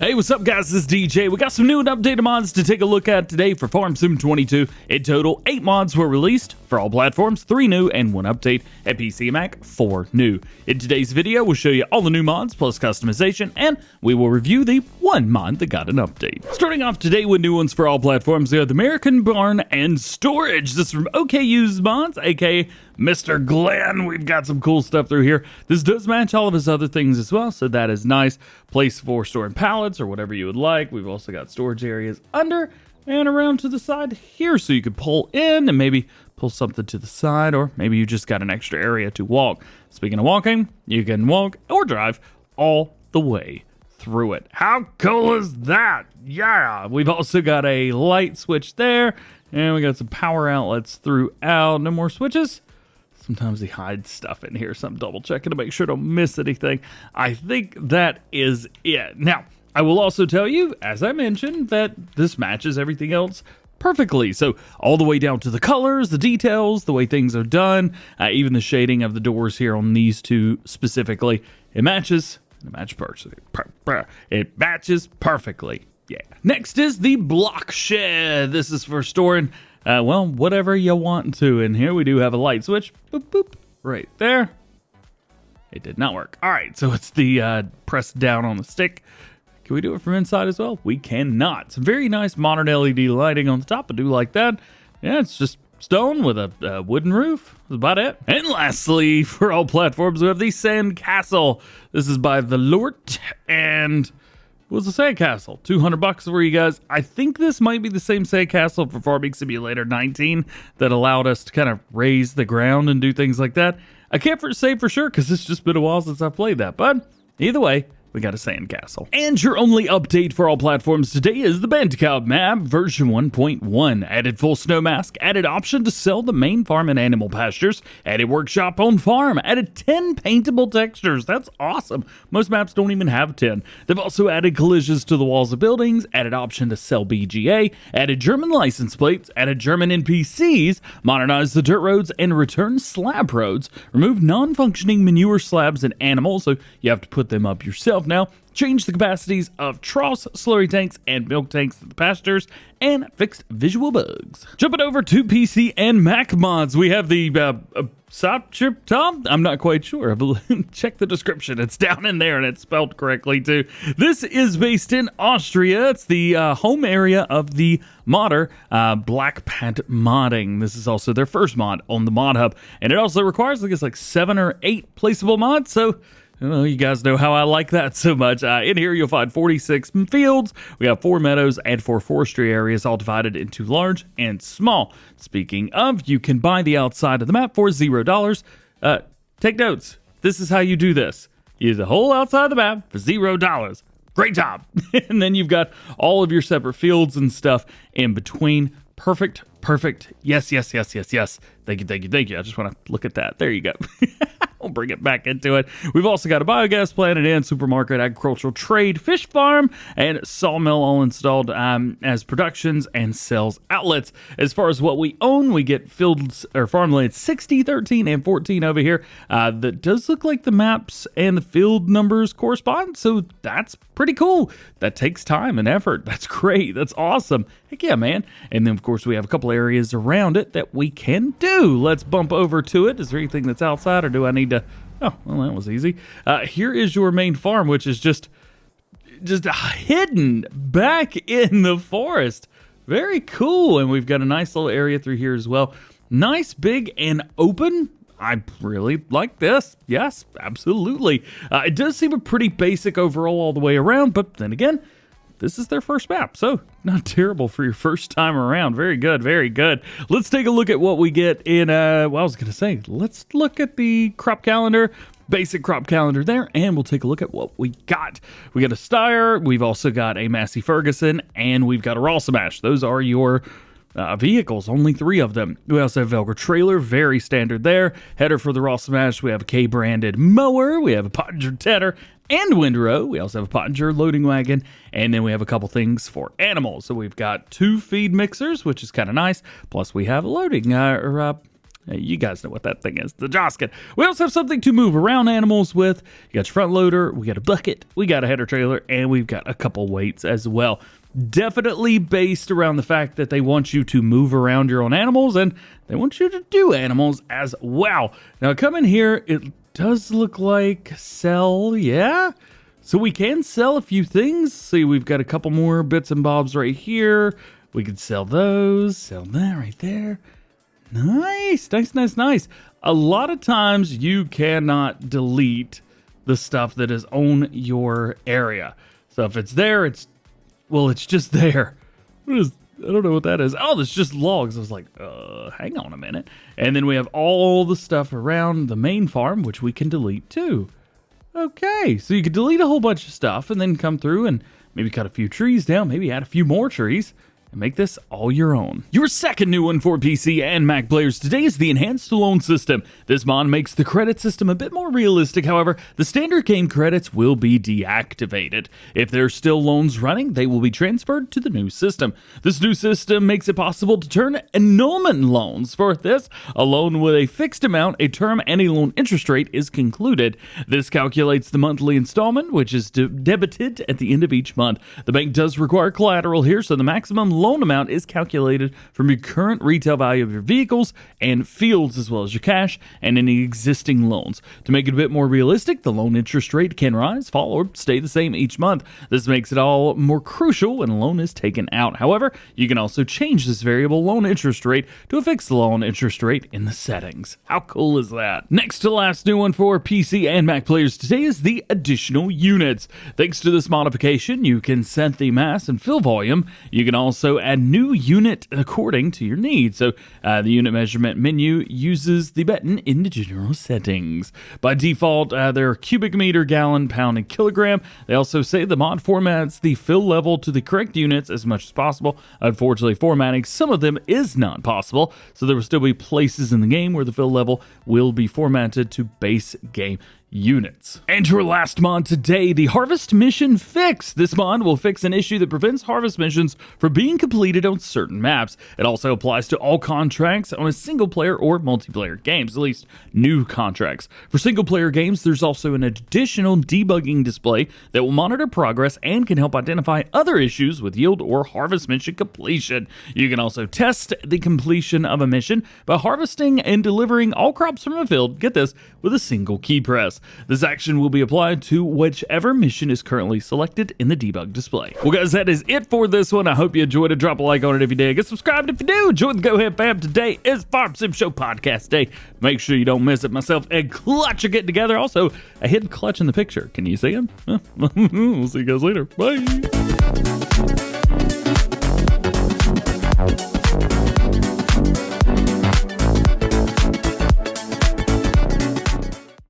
Hey, what's up guys, this is DJ. We got some new and updated mods to take a look at today for Farm Sim 22. In total, 8 mods were released for all platforms, 3 new and 1 update. At PC and Mac, 4 new. In today's video, we'll show you all the new mods plus customization, and we will review the 1 mod that got an update. Starting off today with new ones for all platforms, we have the American Barn and Storage. This is from OKU's Mods, aka Mr. Glenn. We've got some cool stuff through here. This does match all of his other things as well, so that is nice. Place for storing pallets or whatever you would like. We've also got storage areas under and around to the side here, so you could pull in and maybe pull something to the side, or maybe you just got an extra area to walk. Speaking of walking, you can walk or drive all the way through it. How cool is that? Yeah! We've also got a light switch there, and we got some power outlets throughout. No more switches? Sometimes he hides stuff in here, so I'm double checking to make sure I don't miss anything. I think that is it. Now, I will also tell you, as I mentioned, that this matches everything else perfectly. So all the way down to the colors, the details, the way things are done, even the shading of the doors here on these two specifically, it matches. It matches perfectly. Yeah. Next is the block shed. This is for storing well, whatever you want to. And here we do have a light switch. Boop, boop, right there. It did not work. All right, so it's the press down on the stick. Can we do it from inside as well? We cannot. Some very nice modern LED lighting on the top. I do like that. Yeah, it's just stone with a wooden roof. That's about it. And lastly, for all platforms, we have the Sand Castle. This is by the Lort, and what's the sandcastle? $200 for you guys. I think this might be the same sandcastle for Farming Simulator 19 that allowed us to kind of raise the ground and do things like that. I can't say for sure because it's just been a while since I've played that, but either way, we got a sandcastle. And your only update for all platforms today is the Bantikow map version 1.1. Added full snow mask, added option to sell the main farm and animal pastures, added workshop on farm, added 10 paintable textures. That's awesome. Most maps don't even have 10. They've also added collisions to the walls of buildings, added option to sell BGA, added German license plates, added German NPCs, modernized the dirt roads and returned slab roads, removed non-functioning manure slabs and animals, so you have to put them up yourself now, change the capacities of troughs, slurry tanks, and milk tanks at the pastures, and fixed visual bugs. Jumping over to PC and Mac mods, we have the Ossiacher Tal? I'm not quite sure. Check the description. It's down in there, and it's spelled correctly, too. This is based in Austria. It's the home area of the modder, Black Pant Modding. This is also their first mod on the Mod Hub, and it also requires, I guess, like 7 or 8 placeable mods, so you guys know how I like that so much. In here, you'll find 46 fields. We have 4 meadows and 4 forestry areas, all divided into large and small. Speaking of, you can buy the outside of the map for $0. Take notes. This is how you do this. Use the whole outside of the map for $0. Great job. And then you've got all of your separate fields and stuff in between. Perfect. Yes. Thank you. I just want to look at that. There you go. We'll bring it back into it. We've also got a biogas plant and supermarket, agricultural trade, fish farm, and sawmill all installed as productions and sales outlets. As far as what we own, we get fields or farmland 60, 13, and 14 over here. That does look like the maps and the field numbers correspond, so that's pretty cool. That takes time and effort. That's great. That's awesome. Heck yeah, man. And then, of course, we have a couple areas around it that we can do. Let's bump over to it. Is there anything that's outside, or do I need to? Oh, well, that was easy. Here is your main farm, which is just hidden back in the forest. Very cool. And we've got a nice little area through here as well. Nice, big, and open. I really like this. Yes, absolutely. It does seem a pretty basic overall all the way around, but then again, this is their first map, so not terrible for your first time around. Very good. Let's take a look at what we get in, well, I was going to say, let's look at the crop calendar, basic crop calendar there, and we'll take a look at what we got. We got a Steyr, we've also got a Massey Ferguson, and we've got a Rossamash. Those are your vehicles, only 3 of them. We also have Velcro trailer, very standard there. Header for the Rossamash, we have a K-branded mower, we have a Pottinger tedder, and windrow. We also have a Pottinger loading wagon, and then we have a couple things for animals. So we've got 2 feed mixers, which is kind of nice, plus we have a loading, You guys know what that thing is, the Joskin. We also have something to move around animals with. You got your front loader, we got a bucket, we got a header trailer, and we've got a couple weights as well. Definitely based around the fact that they want you to move around your own animals, and they want you to do animals as well. Now come in here, it does look like sell, yeah? So we can sell a few things. See, we've got a couple more bits and bobs right here. We could sell those, sell that right there. Nice, nice, nice, nice. A lot of times you cannot delete the stuff that is on your area. So if it's there, it's just there. I don't know what that is. Oh, it's just logs. I was like, hang on a minute. And then we have all the stuff around the main farm, which we can delete too. Okay, so you could delete a whole bunch of stuff and then come through and maybe cut a few trees down, maybe add a few more trees, and make this all your own. Your second new one for PC and Mac players today is the Enhanced Loan System. This mod makes the credit system a bit more realistic. However, the standard game credits will be deactivated. If there's still loans running, they will be transferred to the new system. This new system makes it possible to turn annulment loans. For this, a loan with a fixed amount, a term, and a loan interest rate is concluded. This calculates the monthly installment, which is debited at the end of each month. The bank does require collateral here, so the maximum loan amount is calculated from your current retail value of your vehicles and fields, as well as your cash and any existing loans. To make it a bit more realistic, the loan interest rate can rise, fall, or stay the same each month. This makes it all more crucial when a loan is taken out. However, you can also change this variable loan interest rate to a fixed loan interest rate in the settings. How cool is that? Next to last new one for PC and Mac players today is the additional units. Thanks to this modification, you can set the mass and fill volume. You can also add new unit according to your needs. So the unit measurement menu uses the button in the general settings. By default, they're cubic meter, gallon, pound, and kilogram. They also say the mod formats the fill level to the correct units as much as possible. Unfortunately, formatting some of them is not possible, so there will still be places in the game where the fill level will be formatted to base game units. And your last mod today, the Harvest Mission Fix. This mod will fix an issue that prevents harvest missions from being completed on certain maps. It also applies to all contracts on a single player or multiplayer games, at least new contracts. For single player games, there's also an additional debugging display that will monitor progress and can help identify other issues with yield or harvest mission completion. You can also test the completion of a mission by harvesting and delivering all crops from a field, get this, with a single key press. This action will be applied to whichever mission is currently selected in the debug display. Well guys, that is it for this one. I hope you enjoyed it. Drop a like on it if you did. Get subscribed if you do. Join the GoHam fam. Today is Farm Sim Show Podcast Day. Make sure you don't miss it. Myself and Clutch are getting together. Also, a hidden Clutch in the picture. Can you see him? We'll see you guys later. Bye.